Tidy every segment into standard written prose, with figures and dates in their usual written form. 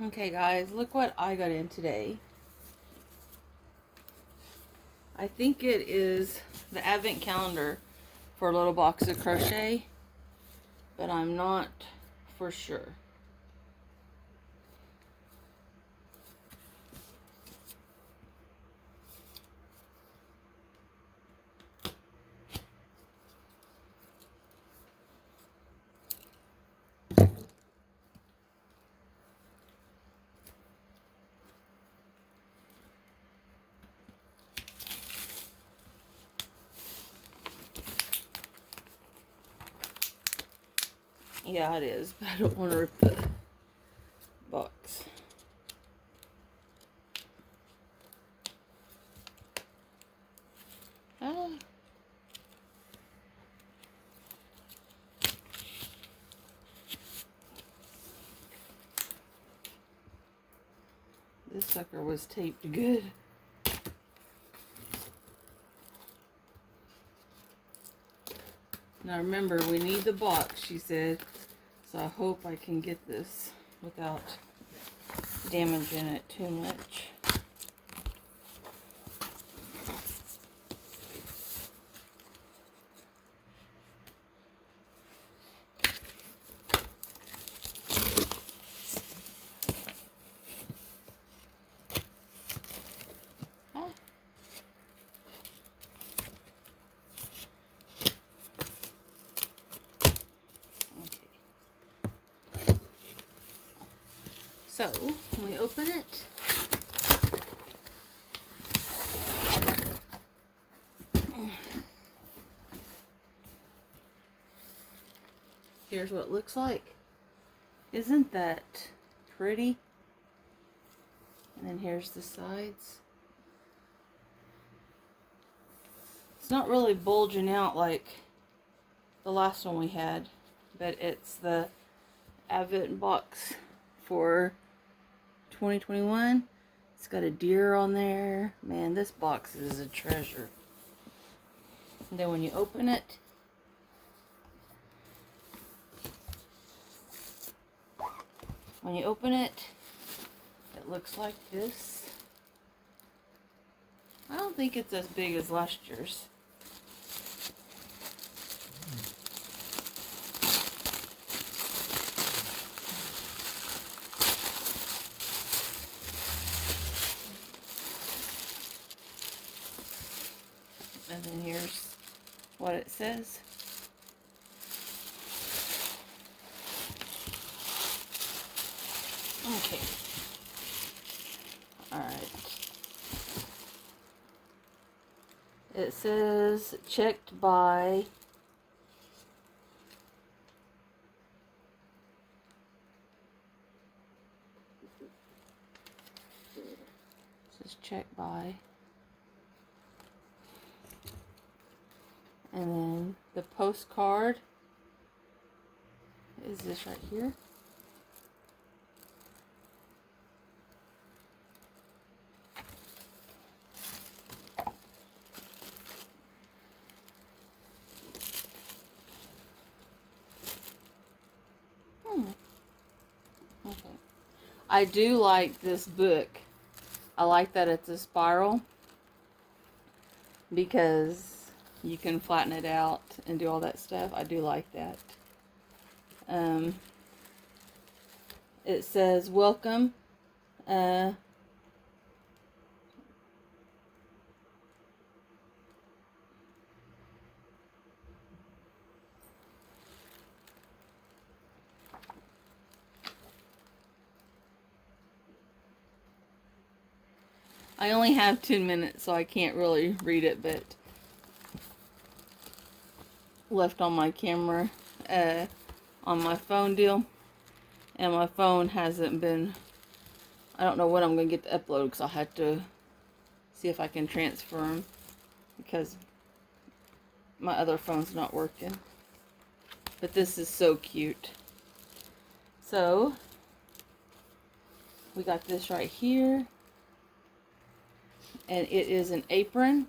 Okay guys, look what I got in today. I think it is the advent calendar for a little box of crochet, but I'm not for sure. Yeah, it is, but I don't want to rip the box. Ah. This sucker was taped good. Now remember, we need the box, she said, so I hope I can get this without damaging it too much. So, when we open it, here's what it looks like. Isn't that pretty? And then here's the sides. It's not really bulging out like the last one we had, but it's the advent box for 2021. It's got a deer on there. Man, this box is a treasure. And then when you open it, it looks like this. I don't think it's as big as last year's. And then here's what it says. Okay. Alright. It says checked by checked by, and then the postcard is this right here. Okay. I do like this book. I like that it's a spiral because you can flatten it out and do all that stuff. I do like that. It says welcome. I only have 10 minutes, so I can't really read it, but left on my camera, on my phone deal, and my phone hasn't been, I don't know when I'm going to get to upload, because I'll have to see if I can transfer them, because my other phone's not working. But this is so cute. So, we got this right here. And it is an apron.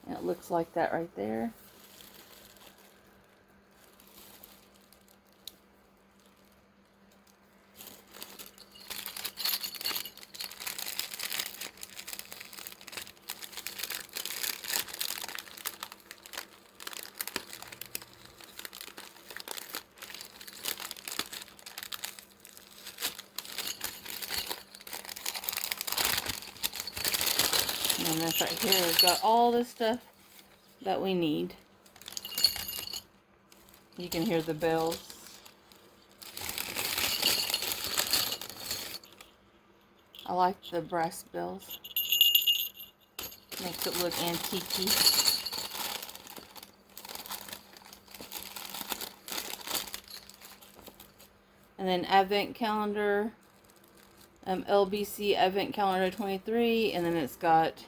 And it looks like that right there. And this right here has got all the stuff that we need. You can hear the bells. I like the brass bells. Makes it look antique-y. And then Advent Calendar, LBC Advent Calendar 23, and then it's got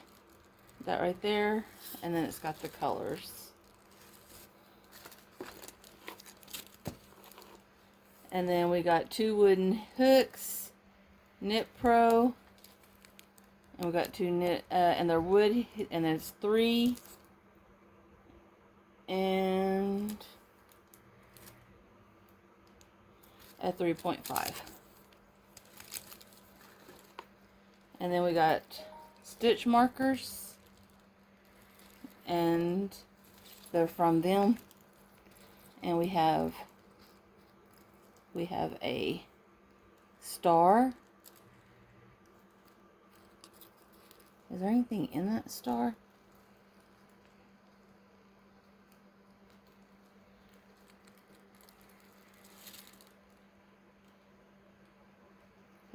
that right there, and then it's got the colors. And then we got 2 wooden hooks, Knit Pro, and we got 2 knit, and they're wood, and then it's 3, and at 3.5. And then we got stitch markers, and they're from them. And we have a star. Is there anything in that star?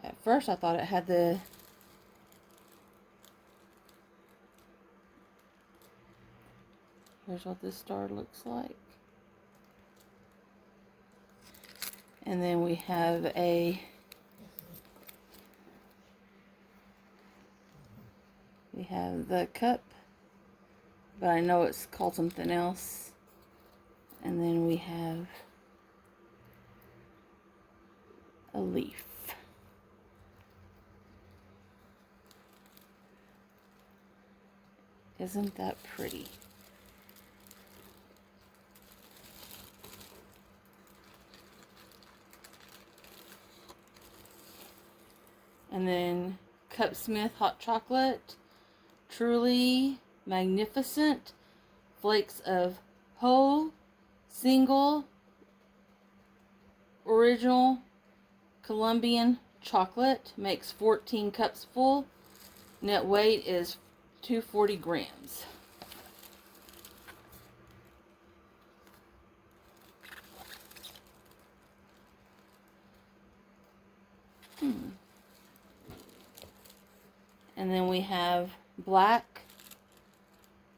At first I thought it had the here's what this star looks like. And then we have the cup, but I know it's called something else. And then we have a leaf. Isn't that pretty? And then Cupsmith hot chocolate, truly magnificent, flakes of whole, single, original Colombian chocolate, makes 14 cups full. Net weight is 240 grams. And then we have black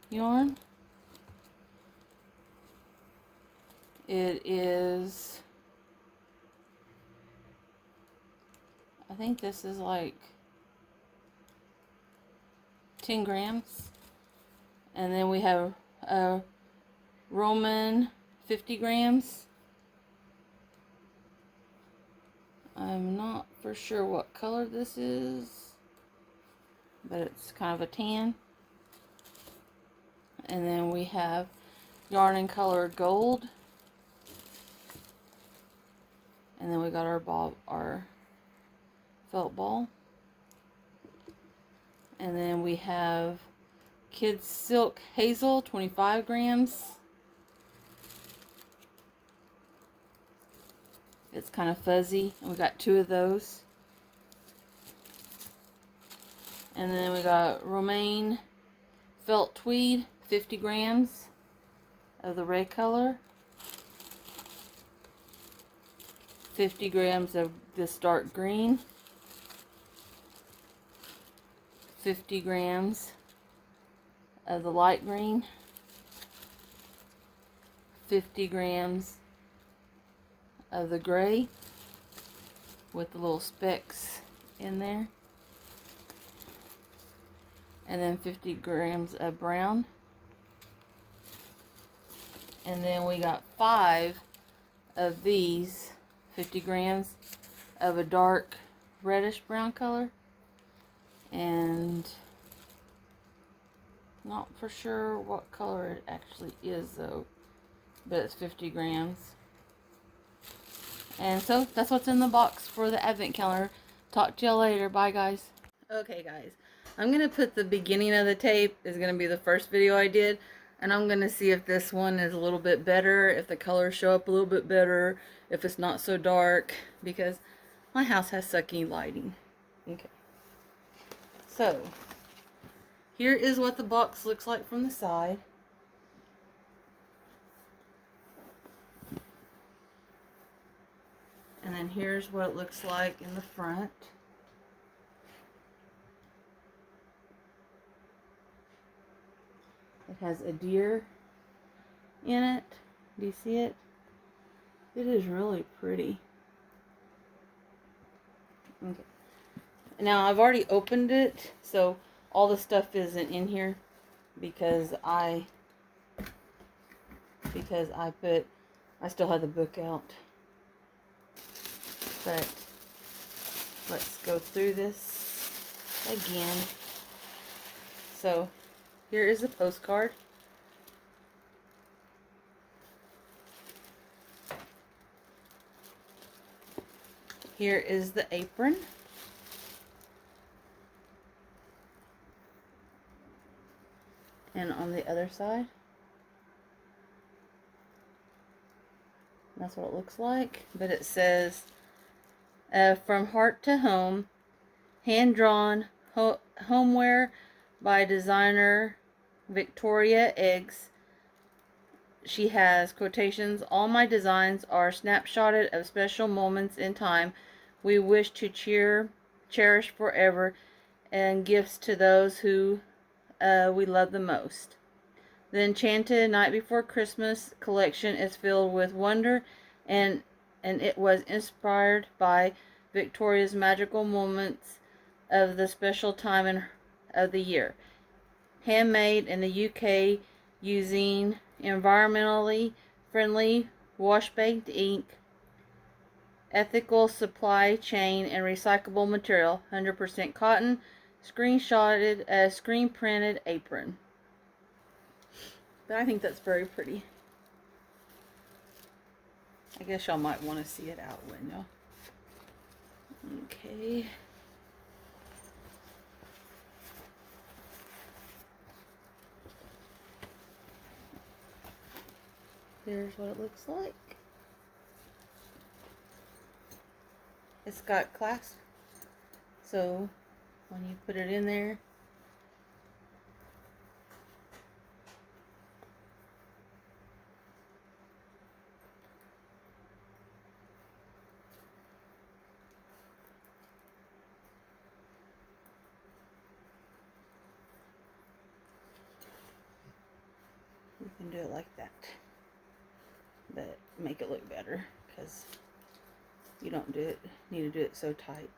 yarn. It is, I think this is like 10 grams. And then we have Roman 50 grams. I'm not for sure what color this is, but it's kind of a tan. And then we have yarn in color gold. And then we got our felt ball. And then we have Kids Silk Hazel, 25 grams. It's kind of fuzzy, and we got 2 of those. And then we got Romaine Felt Tweed, 50 grams of the red color. 50 grams of this dark green. 50 grams of the light green. 50 grams of the gray with the little specks in there. And then 50 grams of brown. And then we got 5 of these, 50 grams of a dark reddish brown color. And not for sure what color it actually is though, but it's 50 grams. And so that's what's in the box for the advent calendar. Talk to y'all later. Bye guys. Okay guys, I'm gonna put the beginning of the tape is gonna be the first video I did, and I'm gonna see if this one is a little bit better, if the colors show up a little bit better, if it's not so dark, because my house has sucky lighting. Okay, so here is what the box looks like from the side. And then here's what it looks like in the front. It has a deer in it. Do you see it? It is really pretty. Okay. Now I've already opened it, so all the stuff isn't in here because I still have the book out. But let's go through this again. So here is the postcard. Here is the apron. And on the other side, that's what it looks like. But it says, from heart to home, hand-drawn homeware by designer Victoria Eggs. She has quotations. All my designs are snapshotted of special moments in time we wish to cherish forever, and gifts to those who we love the most. The Enchanted Night Before Christmas collection is filled with wonder, and it was inspired by Victoria's magical moments of the special time of the year. Handmade in the UK using environmentally friendly wash-baked ink, ethical supply chain, and recyclable material. 100% cotton. Screenshotted screen printed apron. But I think that's very pretty. I guess y'all might want to see it out, wouldn't y'all? Okay. Here's what it looks like. It's got clasp, so when you put it in there, you can do it like that, but make it look better because you don't need to do it so tight.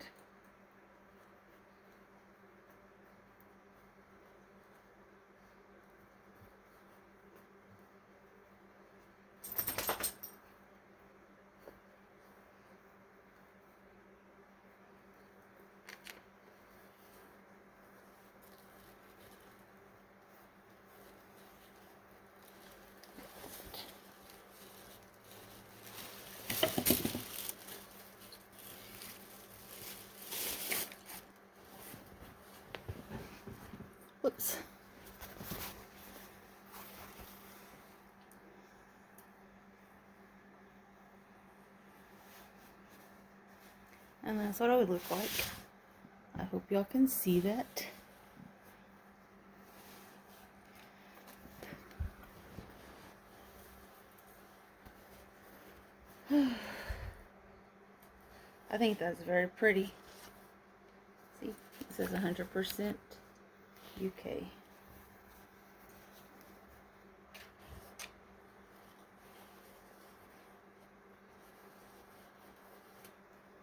Whoops. And that's what it would look like. I hope y'all can see that. I think that's very pretty. See, it says 100% UK.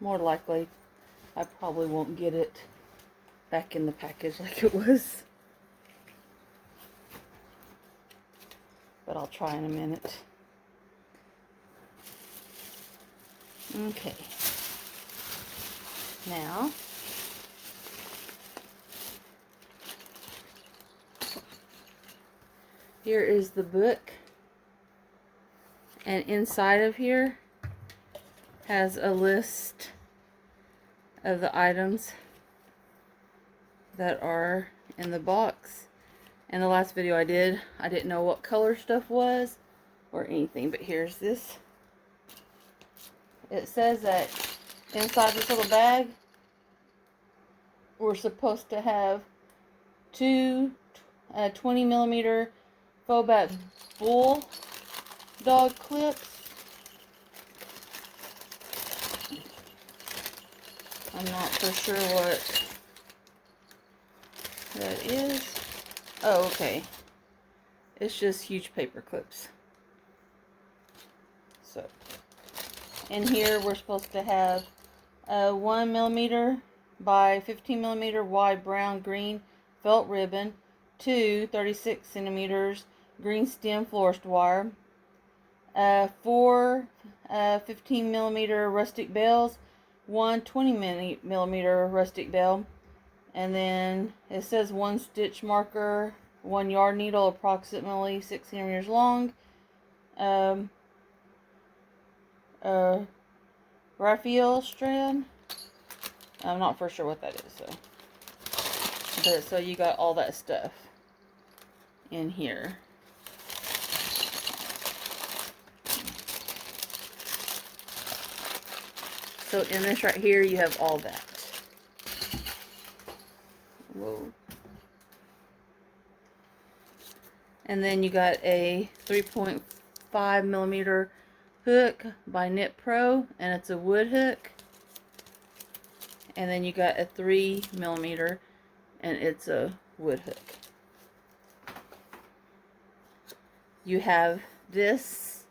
More likely, I probably won't get it back in the package like it was. But I'll try in a minute. Okay. Now, here is the book, and inside of here has a list of the items that are in the box. In the last video I didn't know what color stuff was or anything, but here's this. It says that inside this little bag we're supposed to have 2 20mm faux back bulldog clips. I'm not for sure what that is. Oh, okay. It's just huge paper clips. So, in here we're supposed to have a 1mm by 15mm wide brown green felt ribbon, 2 36cm green stem florist wire, 4 15mm rustic bells, 1 20mm rustic bell, and then it says 1 stitch marker, 1 yard needle approximately 6cm long, Raphael strand. I'm not for sure what that is, but so you got all that stuff in here. So in this right here, you have all that. Whoa. And then you got a 3.5mm hook by Knit Pro, and it's a wood hook. And then you got a 3mm, and it's a wood hook. You have this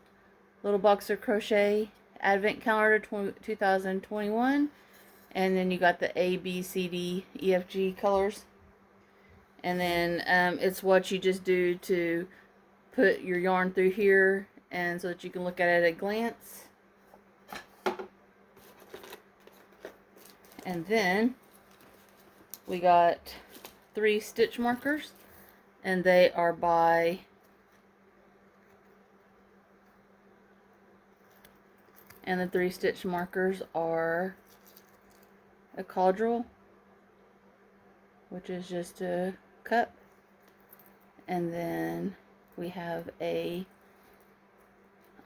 little box of crochet advent calendar 2021, and then you got the A, B, C, D, E, F, G colors. And then it's what you just do to put your yarn through here, and so that you can look at it at a glance. And then we got 3 stitch markers, and they are by the 3 stitch markers are a caudrel, which is just a cup, and then we have a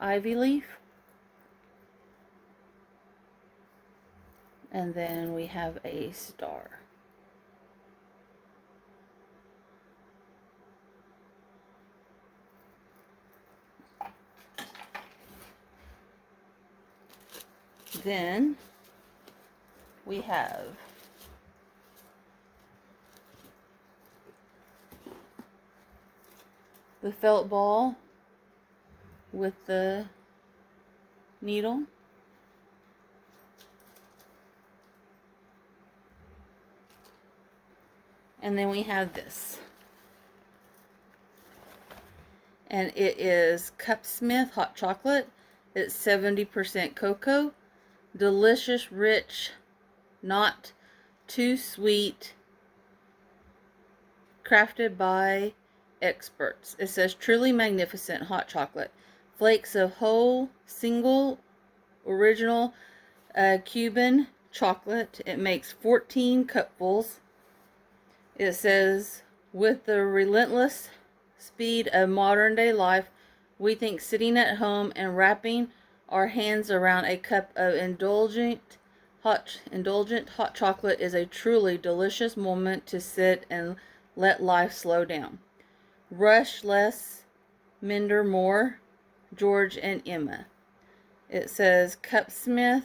ivy leaf, and then we have a star. Then we have the felt ball with the needle. And then we have this. And it is Cupsmith hot chocolate. It's 70% cocoa. Delicious, rich, not too sweet. Crafted by experts. It says truly magnificent hot chocolate. Flakes of whole, single, original Cuban chocolate. It makes 14 cupfuls. It says, with the relentless speed of modern day life, we think sitting at home and wrapping our hands around a cup of indulgent hot chocolate is a truly delicious moment to sit and let life slow down. Rush less, mender more. George and Emma. It says Cupsmith.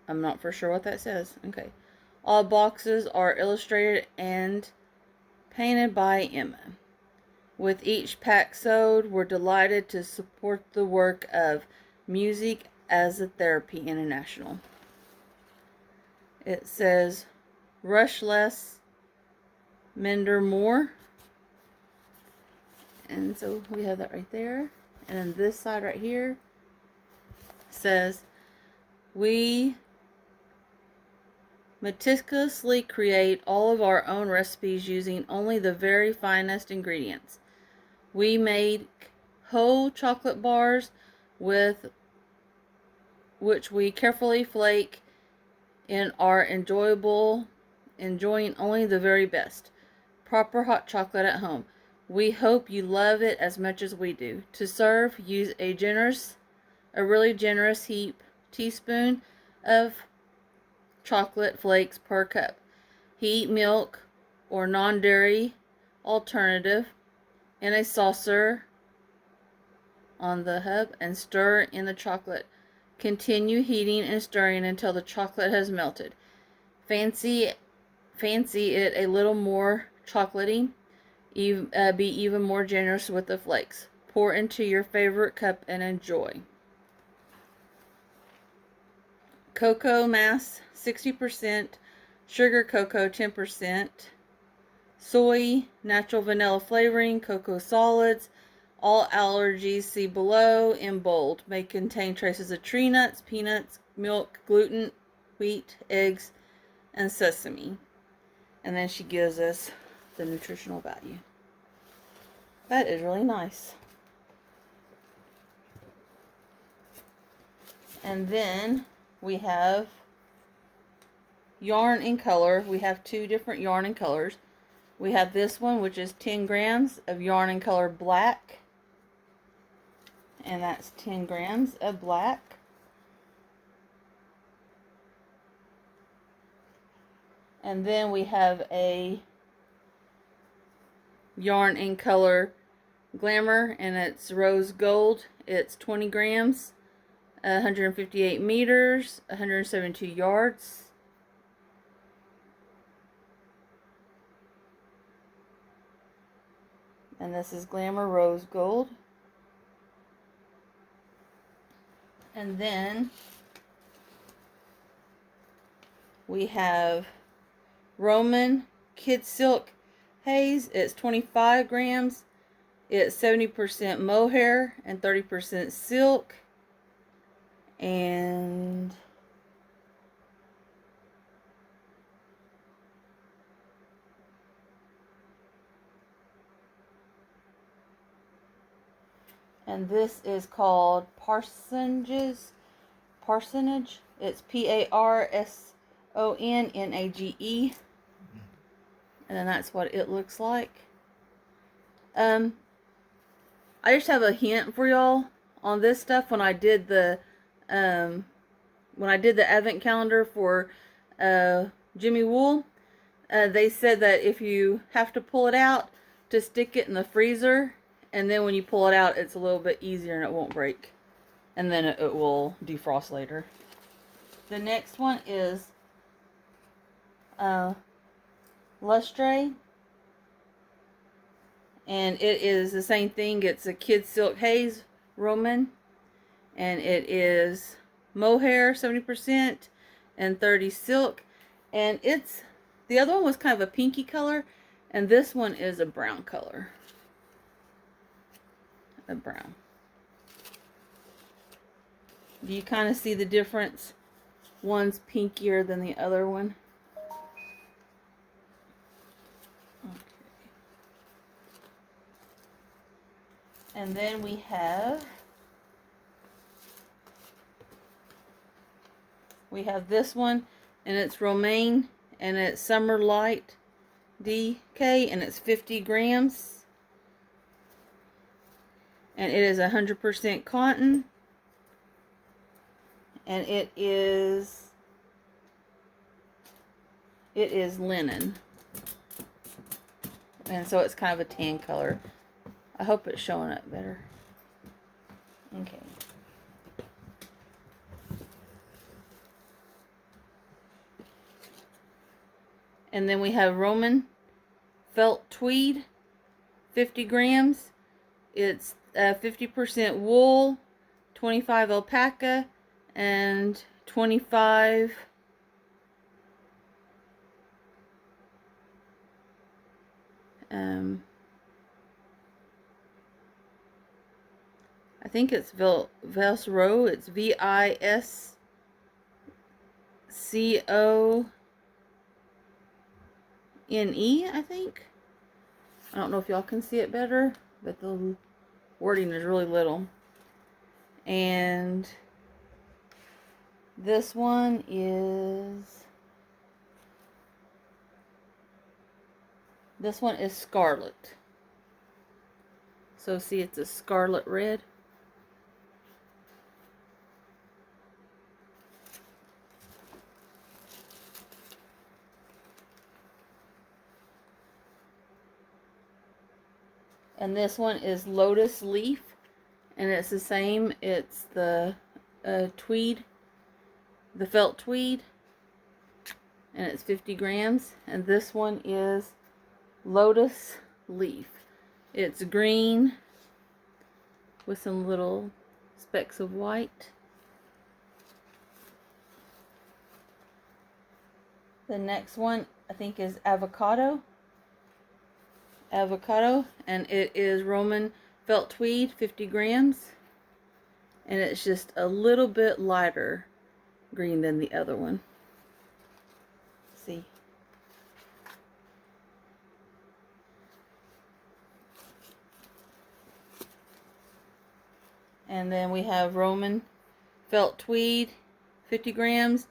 I'm not for sure what that says. Okay. All boxes are illustrated and painted by Emma. With each pack sewed, we're delighted to support the work of Music as a Therapy International. It says rush less, mender more. And so we have that right there. And then this side right here says, we meticulously create all of our own recipes using only the very finest ingredients. We made whole chocolate bars with which we carefully flake and are enjoying only the very best. Proper hot chocolate at home. We hope you love it as much as we do. To serve, use a really generous teaspoon of chocolate flakes per cup. Heat milk or non-dairy alternative in a saucer on the hub and stir in the chocolate. Continue heating and stirring until the chocolate has melted. Fancy it a little more chocolatey. Be even more generous with the flakes. Pour into your favorite cup and enjoy. Cocoa mass 60%, sugar cocoa 10%, soy, natural vanilla flavoring, cocoa solids. All allergies see below in bold. May contain traces of tree nuts, peanuts, milk, gluten, wheat, eggs, and sesame. And then she gives us the nutritional value. That is really nice. And then we have yarn in color. We have two different yarn in colors. We have this one, which is 10 grams of yarn in color black. And that's 10 grams of black. And then we have a yarn in color glamour, and it's rose gold. It's 20 grams, 158 meters, 172 yards. And this is glamour rose gold. And then we have Roman Kid Silk Haze. It's 25 grams. It's 70% mohair and 30% silk. And this is called Parsonage. It's Parsonage. And then that's what it looks like. I just have a hint for y'all on this stuff. When I did the advent calendar for Jimmy Wool, they said that if you have to pull it out, to stick it in the freezer, and then when you pull it out, it's a little bit easier and it won't break, and then it will defrost later. The next one is Lustre, and it is the same thing. It's a Kid Silk Haze Roman, and it is mohair 70% and 30 silk, and the other one was kind of a pinky color, and this one is a brown color. A brown. Do you kind of see the difference? One's pinkier than the other one. Okay. And then we have this one, and it's Romaine, and it's Summer Light DK, and it's 50 grams. And it is 100% cotton. And it is linen. And so it's kind of a tan color. I hope it's showing up better. Okay. And then we have Roman Felt Tweed, 50 grams. It's 50% wool, 25 alpaca, and 25 I think it's Viscone. It's Viscone, I think. I don't know if y'all can see it better, but the wording is really little. And this one is scarlet. So see, it's a scarlet red. And this one is Lotus Leaf, and it's the same. It's the tweed, the felt tweed, and it's 50 grams. And this one is Lotus Leaf. It's green with some little specks of white. The next one I think is Avocado, and it is Roman felt tweed, 50 grams, and it's just a little bit lighter green than the other one. See, and then we have Roman felt tweed, 50 grams,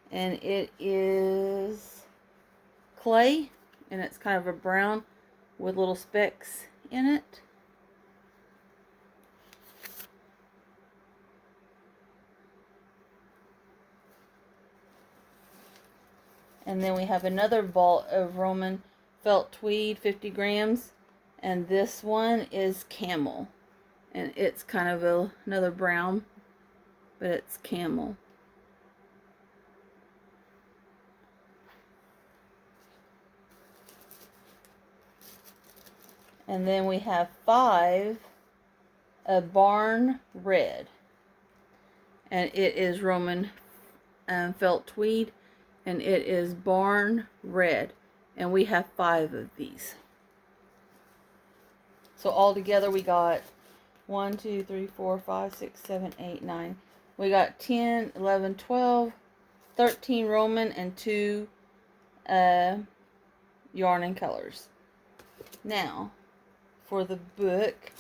and it is clay, and it's kind of a brown with little specks in it. And then we have another vault of Roman felt tweed, 50 grams, and this one is camel, and it's kind of another brown, but it's camel. And then we have 5 Barn Red, and it is Roman felt tweed, and it is Barn Red, and we have 5 of these. So all together we got 1, 2, 3, 4, 5, 6, 7, 8, 9. We got 10, 11, 12, 13 Roman, and 2 yarn and colors. Now, for the book,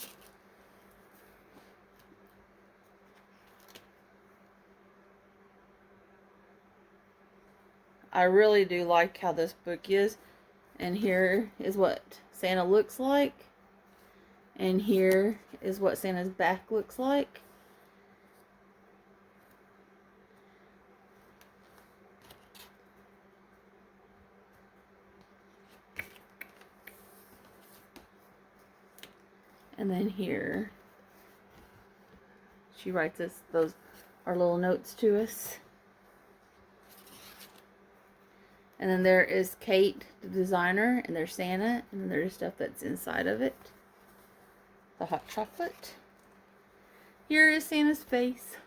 I really do like how this book is, and here is what Santa looks like, and here is what Santa's back looks like. And then here, she writes us our little notes to us. And then there is Kate, the designer, and there's Santa, and then there's stuff that's inside of it. The hot chocolate. Here is Santa's face.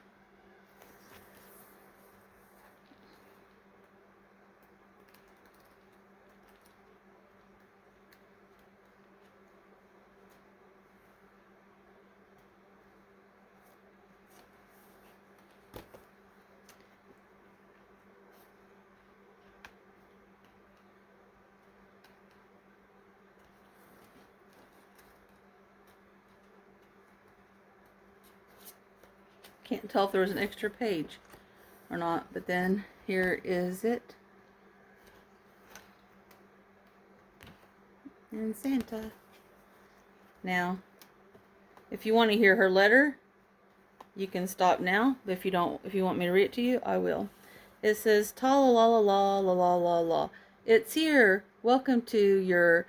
Can't tell if there was an extra page or not, but then here is it. And Santa. Now, if you want to hear her letter, you can stop now. But if you want me to read it to you, I will. It says, ta la la la la la la la. It's here. Welcome to your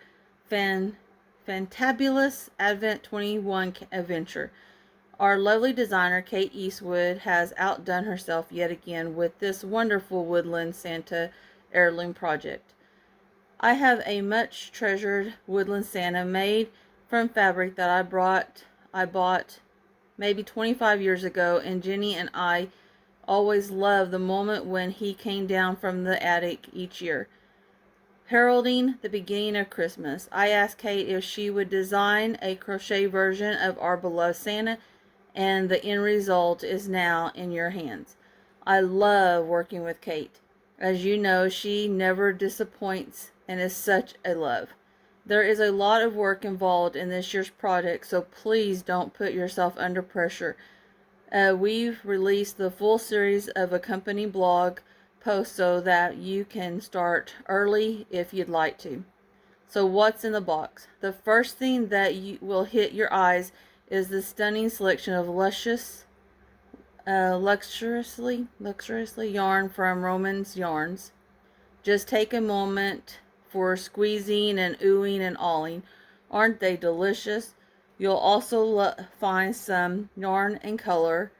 fantabulous Advent 21 adventure. Our lovely designer, Kate Eastwood, has outdone herself yet again with this wonderful Woodland Santa heirloom project. I have a much treasured Woodland Santa made from fabric that I bought maybe 25 years ago, and Jenny and I always loved the moment when he came down from the attic each year, heralding the beginning of Christmas. I asked Kate if she would design a crochet version of our beloved Santa, and the end result is now in your hands. I love working with Kate. As you know, she never disappoints and is such a love. There is a lot of work involved in this year's project, so please don't put yourself under pressure. We've released the full series of a company blog post so that you can start early if you'd like to. So what's in the box? The first thing that will hit your eyes is the stunning selection of luxuriously yarn from Roman's Yarns. Just take a moment for squeezing and oohing and awing. Aren't they delicious? You'll also find some yarn and color,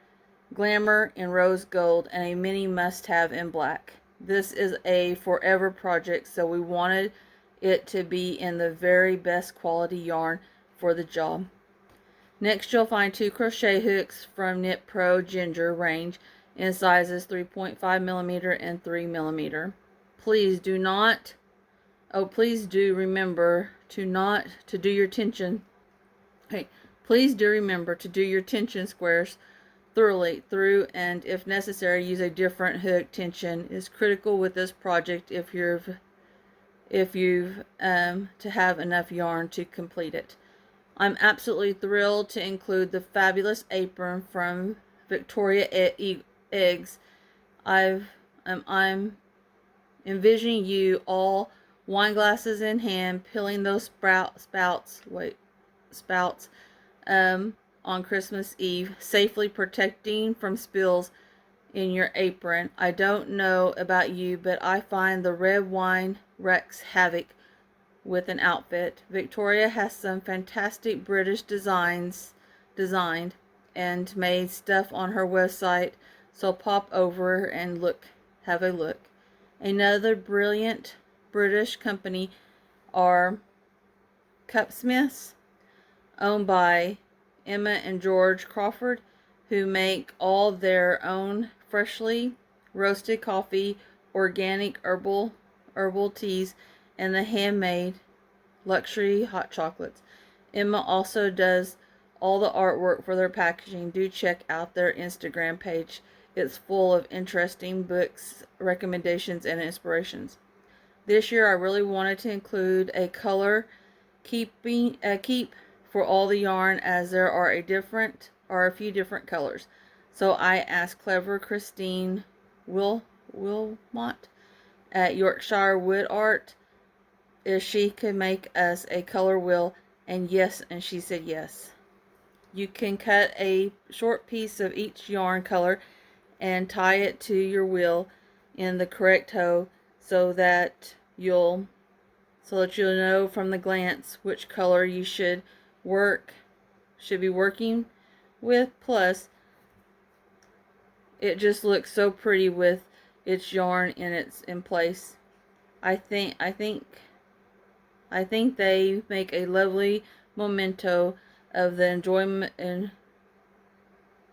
glamour in rose gold, and a mini must-have in black. This is a forever project, so we wanted it to be in the very best quality yarn for the job. Next, you'll find 2 crochet hooks from Knit Pro Ginger range in sizes 3.5mm and 3mm. Please do remember to do your tension. Hey, please do remember to do your tension squares thoroughly through, and if necessary, use a different hook. Tension is critical with this project if you've to have enough yarn to complete it. I'm absolutely thrilled to include the fabulous apron from Victoria Eggs. I'm envisioning you all, wine glasses in hand, peeling those spouts on Christmas Eve, safely protecting from spills in your apron. I don't know about you, but I find the red wine wreaks havoc with an outfit. Victoria has some fantastic British designed and made stuff on her website, so pop over and have a look. Another brilliant British company are Cupsmiths, owned by Emma and George Crawford, who make all their own freshly roasted coffee, organic herbal teas, and the handmade luxury hot chocolates. Emma also does all the artwork for their packaging. Do check out their Instagram page. It's full of interesting books, recommendations, and inspirations. This year I really wanted to include a color keep for all the yarn, as there are a few different colors. So I asked clever Christine Wilmot at Yorkshire Wood Art if she could make us a color wheel, and she said yes. You can cut a short piece of each yarn color and tie it to your wheel in the correct hoe so that you'll know from the glance which color you should be working with. Plus, it just looks so pretty with its yarn in place. I think they make a lovely memento of the enjoyment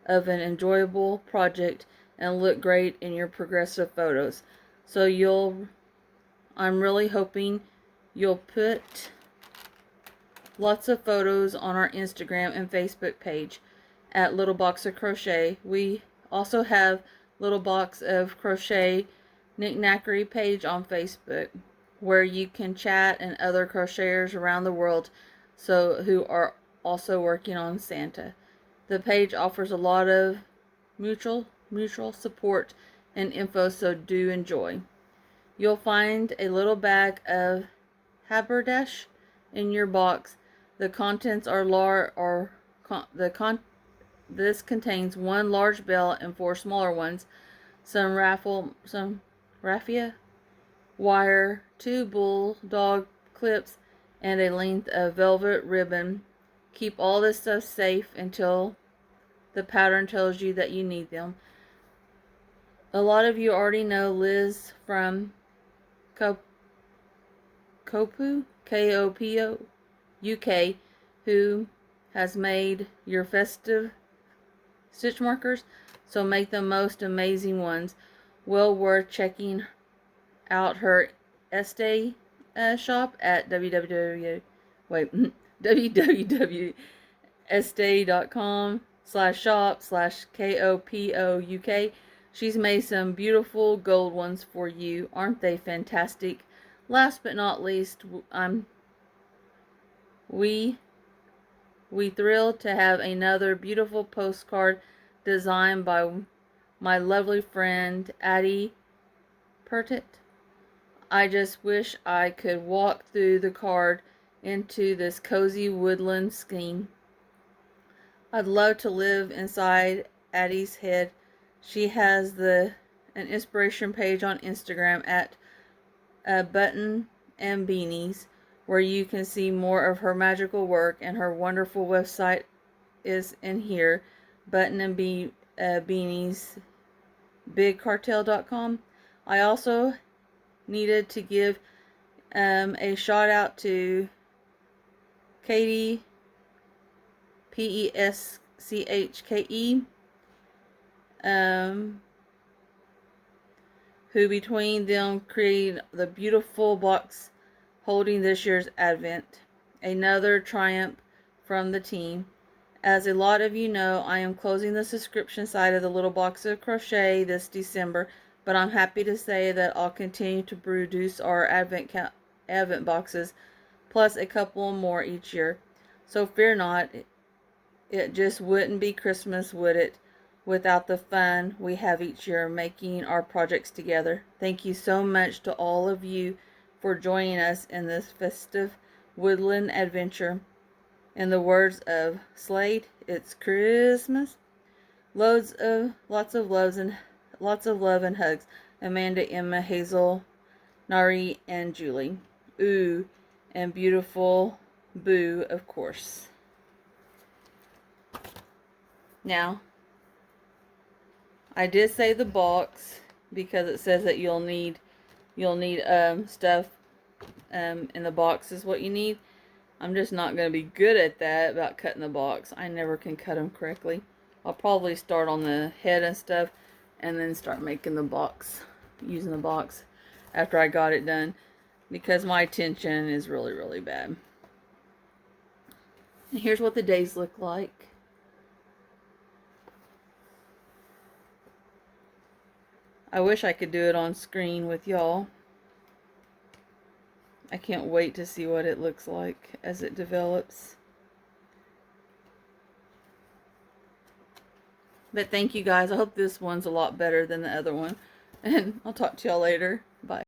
of an enjoyable project and look great in your progressive photos. So I'm really hoping you'll put lots of photos on our Instagram and Facebook page at Little Box of Crochet. We also have Little Box of Crochet Knickknackery page on Facebook, where you can chat and other crocheters around the world who are also working on Santa. The page offers a lot of mutual support and info, so do enjoy. You'll find a little bag of haberdash in your box. The contents are this contains 1 large bell and 4 smaller ones, some raffia wire, 2 bulldog clips, and a length of velvet ribbon. Keep all this stuff safe until the pattern tells you that you need them. A lot of you already know Liz from Kopo, K-O-P-O, UK, who has made your festive stitch markers, so make the most amazing ones. Well worth checking out her Estee shop at www.estee.com/shop/KOPOUK. She's made some beautiful gold ones for you. Aren't they fantastic? Last but not least, we thrilled to have another beautiful postcard designed by my lovely friend Addie Pertit. I just wish I could walk through the card into this cozy woodland scheme. I'd love to live inside Addie's head. She has an inspiration page on Instagram at Button and Beanies, where you can see more of her magical work, and her wonderful website is in here. Button and beanies, bigcartel.com. I also needed to give a shout out to Katie, Peschke, who between them created the beautiful box holding this year's Advent. Another triumph from the team. As a lot of you know, I am closing the subscription side of the Little Box of Crochet this December, but I'm happy to say that I'll continue to produce our Advent boxes, plus a couple more each year. So fear not, it just wouldn't be Christmas, would it, without the fun we have each year making our projects together. Thank you so much to all of you for joining us in this festive woodland adventure. In the words of Slade, it's Christmas. Lots of love and hugs. Amanda, Emma, Hazel, Nari, and Julie. Ooh, and beautiful Boo, of course. Now, I did say the box because it says that you'll need stuff in the box is what you need. I'm just not going to be good at that, about cutting the box. I never can cut them correctly. I'll probably start on the head and stuff and then start making the box, using the box after I got it done, because my attention is really, really bad. And here's what the days look like. I wish I could do it on screen with y'all. I can't wait to see what it looks like as it develops. But thank you guys. I hope this one's a lot better than the other one. And I'll talk to y'all later. Bye.